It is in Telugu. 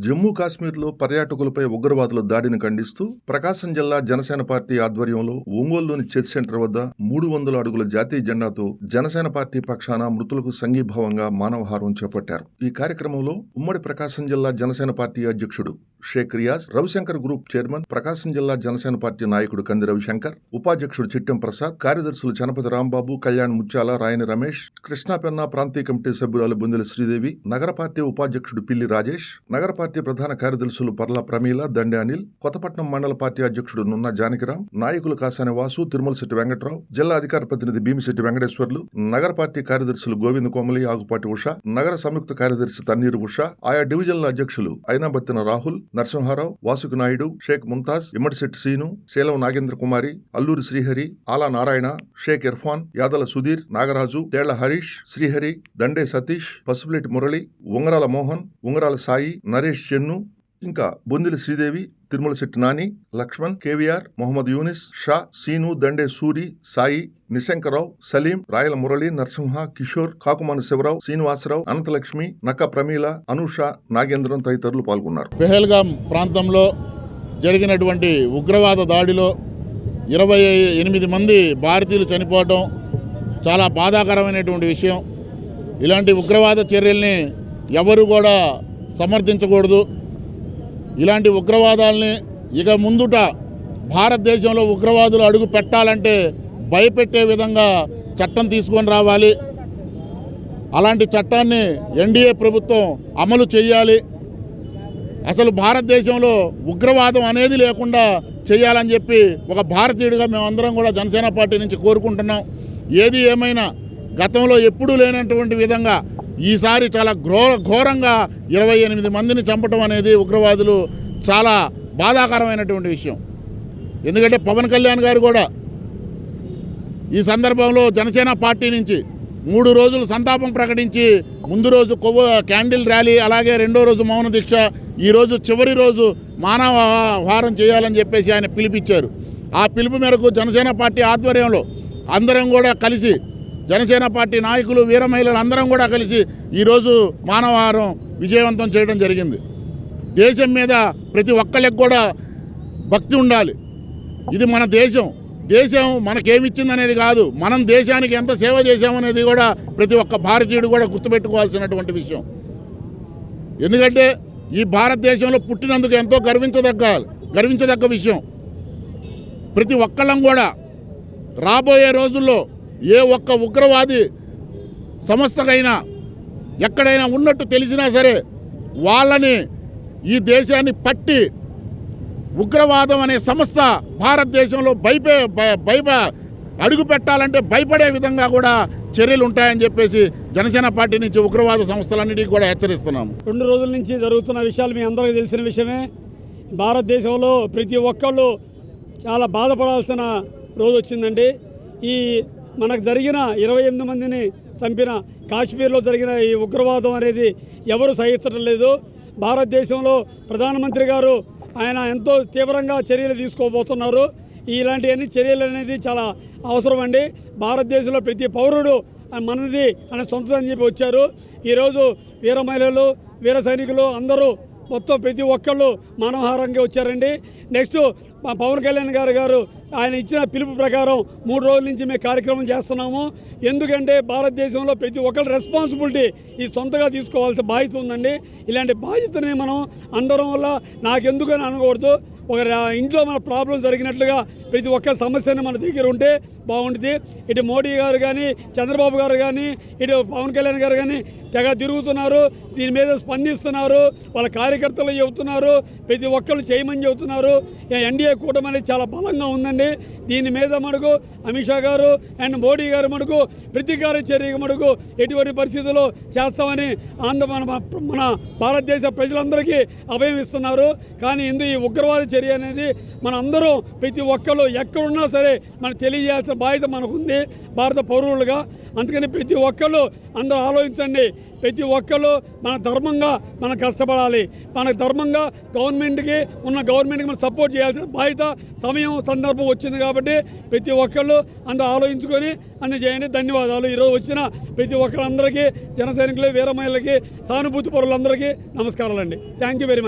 జమ్మూ కాశ్మీర్లో పర్యాటకులపై ఉగ్రవాదుల దాడిని ఖండిస్తూ ప్రకాశం జిల్లా జనసేన పార్టీ ఆధ్వర్యంలో ఒంగోలులోని చర్చ్ సెంటర్ వద్ద 300 అడుగుల జాతీయ జెండాతో జనసేన పార్టీ పక్షాన మృతులకు సంఘీభావంగా మానవహారం చేపట్టారు. ఈ కార్యక్రమంలో ఉమ్మడి ప్రకాశం జిల్లా జనసేన పార్టీ అధ్యక్షుడు షేక్ రియాజ్, రవిశంకర్ గ్రూప్ చైర్మన్, ప్రకాశం జిల్లా జనసేన పార్టీ నాయకుడు కంది రవిశంకర్, ఉపాధ్యక్షుడు చిట్టెం ప్రసాద్, కార్యదర్శులు చనపతి రాంబాబు, కళ్యాణ్ ముత్యాల, రాయని రమేష్, కృష్ణాపెన్నా ప్రాంతీయ కమిటీ సభ్యురాలు బొందెల శ్రీదేవి, నగర పార్టీ ఉపాధ్యక్షుడు పిల్లి రాజేష్, నగర పార్టీ ప్రధాన కార్యదర్శులు పర్ల ప్రమీల, దండే అనిల్, కొత్తపట్నం మండల పార్టీ అధ్యక్షుడు నున్న జానకిరాం, నాయకులు కాసాని వాసు, తిరుమలశెట్టి వెంకట్రావు, జిల్లా అధికార ప్రతినిధి భీమిశెట్టి వెంకటేశ్వర్లు, నగర పార్టీ కార్యదర్శులు గోవింద కోమలి, ఆగుపాటి ఉష, నగర సంయుక్త కార్యదర్శి తన్నీరు ఉష, ఆయా డివిజన్ల అధ్యక్షులు అయినాబత్తిన రాహుల్, నరసింహారావు, వాసుకి నాయుడు, షేక్ ముంతాజ్, ఇమ్మడిశెట్టి సీను, శీలం నాగేంద్ర కుమారి, అల్లూరి శ్రీహరి, ఆలా నారాయణ, షేక్ ఇర్ఫాన్, యాదల సుధీర్, నాగరాజు, తేళ్ల హరీష్, శ్రీహరి, దండే సతీష్, పసుపులేటి మురళి, ఉంగరాల మోహన్, ఉంగరాల సాయి, నరేష్ చెన్ను, ఇంకా బొందిలి శ్రీదేవి, తిరుమలశెట్టి నాని, లక్ష్మణ్, కేవీఆర్, మొహమ్మద్ యూనిస్, షా, సీను, దండే సూరి, సాయి, నిశంకరావు, సలీం, రాయల మురళి, నరసింహ, కిషోర్, కాకుమాన శివరావు, శ్రీనివాసరావు, అనంతలక్ష్మి, నక్క ప్రమీల, అనూష, నాగేంద్రం తదితరులు పాల్గొన్నారు. పెహల్గాం ప్రాంతంలో జరిగినటువంటి ఉగ్రవాద దాడిలో 28 మంది భారతీయులు చనిపోవడం చాలా బాధాకరమైనటువంటి విషయం. ఇలాంటి ఉగ్రవాద చర్యల్ని ఎవరు కూడా సమర్థించకూడదు. ఇలాంటి ఉగ్రవాదాలని ఇక ముందుట భారతదేశంలో ఉగ్రవాదులు అడుగు పెట్టాలంటే భయపెట్టే విధంగా చట్టం తీసుకొని రావాలి. అలాంటి చట్టాన్ని ఎన్డీఏ ప్రభుత్వం అమలు చేయాలి. అసలు భారతదేశంలో ఉగ్రవాదం అనేది లేకుండా చేయాలని చెప్పి ఒక భారతీయుడిగా మేమందరం కూడా జనసేన పార్టీ నుంచి కోరుకుంటున్నాం. ఏది ఏమైనా గతంలో ఎప్పుడూ లేనటువంటి విధంగా ఈసారి చాలా ఘోరంగా 28 మందిని చంపడం అనేది ఉగ్రవాదులు చాలా బాధాకరమైనటువంటి విషయం. ఎందుకంటే పవన్ కళ్యాణ్ గారు కూడా ఈ సందర్భంలో జనసేన పార్టీ నుంచి 3 రోజులు సంతాపం ప్రకటించి ముందు రోజు క్యాండిల్ ర్యాలీ, అలాగే రెండో రోజు మౌన దీక్ష, ఈరోజు చివరి రోజు మానవహారం చేయాలని చెప్పేసి ఆయన పిలిపించారు. ఆ పిలుపు మేరకు జనసేన పార్టీ ఆధ్వర్యంలో అందరం కూడా కలిసి, జనసేన పార్టీ నాయకులు, వీర మహిళలు అందరం కూడా కలిసి ఈరోజు మానవహారం విజయవంతం చేయడం జరిగింది. దేశం మీద ప్రతి ఒక్కరికి కూడా భక్తి ఉండాలి. ఇది మన దేశం. దేశం మనకేమిచ్చిందనేది కాదు, మనం దేశానికి ఎంత సేవ చేశామనేది కూడా ప్రతి ఒక్క భారతీయుడు కూడా గుర్తుపెట్టుకోవాల్సినటువంటి విషయం. ఎందుకంటే ఈ భారతదేశంలో పుట్టినందుకు ఎంతో గర్వించదగ్గ విషయం. ప్రతి ఒక్కళ్ళం కూడా రాబోయే రోజుల్లో ఏ ఒక్క ఉగ్రవాది సంస్థకైనా ఎక్కడైనా ఉన్నట్టు తెలిసినా సరే వాళ్ళని, ఈ దేశాన్ని పట్టి ఉగ్రవాదం అనే సంస్థ భారతదేశంలో అడుగు పెట్టాలంటే భయపడే విధంగా కూడా చర్యలు ఉంటాయని చెప్పేసి జనసేన పార్టీ నుంచి ఉగ్రవాద సంస్థలన్నిటికీ కూడా హెచ్చరిస్తున్నాము. 2 రోజుల నుంచి జరుగుతున్న విషయాలు మీ అందరికీ తెలిసిన విషయమే. భారతదేశంలో ప్రతి ఒక్కళ్ళు చాలా బాధపడాల్సిన రోజు వచ్చిందండి. ఈ మనకు జరిగిన 28 మందిని చంపిన కాశ్మీర్లో జరిగిన ఈ ఉగ్రవాదం అనేది ఎవరు సహించడం లేదు. భారతదేశంలో ప్రధానమంత్రి గారు ఆయన ఎంతో తీవ్రంగా చర్యలు తీసుకోబోతున్నారు. ఇలాంటివన్నీ చర్యలు అనేది చాలా అవసరం అండి. భారతదేశంలో ప్రతి పౌరుడు మనది అనే సొంతం అని చెప్పి వచ్చారు. ఈరోజు వీర మహిళలు, వీర సైనికులు అందరూ మొత్తం ప్రతి ఒక్కళ్ళు మానవహారంగా వచ్చారండి. నెక్స్ట్ పవన్ కళ్యాణ్ గారు ఆయన ఇచ్చిన పిలుపు ప్రకారం 3 రోజుల నుంచి మేము కార్యక్రమం చేస్తున్నాము. ఎందుకంటే భారతదేశంలో ప్రతి ఒక్కరి రెస్పాన్సిబిలిటీ ఈ సొంతగా తీసుకోవాల్సిన బాధ్యత ఉందండి. ఇలాంటి బాధ్యతని మనం అందరం వల్ల నాకెందుకని అనకూడదు. ఒక ఇంట్లో మన ప్రాబ్లం జరిగినట్లుగా ప్రతి ఒక్క సమస్యని మన దగ్గర ఉంటే బాగుంటుంది. ఇటు మోడీ గారు కానీ, చంద్రబాబు గారు కానీ, ఇటు పవన్ కళ్యాణ్ గారు కానీ తెగ తిరుగుతున్నారు. దీని మీద స్పందిస్తున్నారు. వాళ్ళ కార్యకర్తలు చెబుతున్నారు, ప్రతి ఒక్కరు చేయమని చెబుతున్నారు. ఎన్డీఏ కూటమి అనేది చాలా బలంగా ఉందండి. దీని మీద మనకు అమిత్ షా గారు అండ్ మోడీ గారు మనకు ప్రతీకార చర్య మనకు ఎటువంటి పరిస్థితుల్లో చేస్తామని మన భారతదేశ ప్రజలందరికీ అభయం ఇస్తున్నారు. కానీ ఈ ఉగ్రవాద చర్య అనేది మన అందరూ ప్రతి ఒక్కరు ఎక్కడున్నా సరే మనకు తెలియజేయాల్సిన బాధ్యత మనకుంది భారత పౌరులుగా. అందుకని ప్రతి ఒక్కళ్ళు అందరూ ఆలోచించండి. ప్రతి ఒక్కళ్ళు మన ధర్మంగా మనం కష్టపడాలి. మన ధర్మంగా గవర్నమెంట్కి మనం సపోర్ట్ చేయాల్సిన బాధ్యత, సమయం, సందర్భం వచ్చింది కాబట్టి ప్రతి ఒక్కళ్ళు అందరూ ఆలోచించుకొని చేయండి. ధన్యవాదాలు. ఈరోజు వచ్చిన ప్రతి ఒక్కరందరికీ, జన సైనికులు, వీర మహిళలకి, సానుభూతి పరులందరికీ నమస్కారాలండి. Thank you very much.